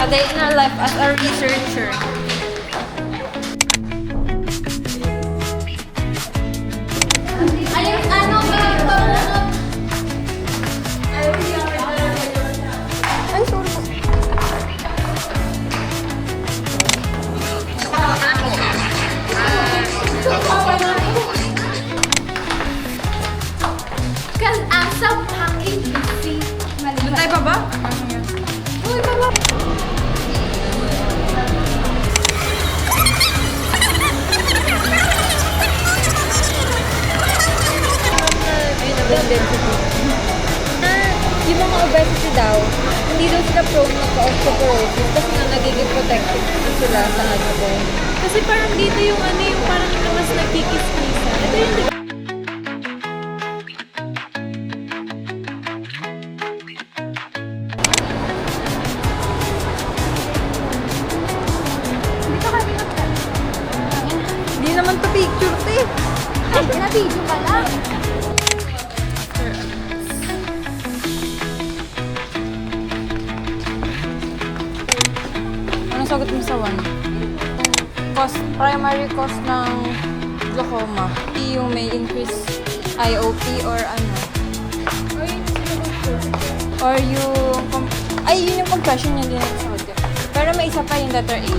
A day in our life as a researcher. Ayun, ano ba? Ay, sorry. Cause I'm so fucking busy. Bantay pa ba? Uy, baba. Yung mga obesity daw, hindi daw sila prone magka-osteoporosis kasi nga nagiging protective sila sa ano ko. Kasi parang dito yung ano yung parang mas nagkikis-kisan. Ito yung di Hindi naman to picture, te. Ay, na-video ka lang. Anong sagot mo sa one? Primary cause ng glaucoma. Yung may increased IOP or ano. Or yung... Ay, yun yung compression yung din ang sagot ko. Pero may isa pa yung letter A.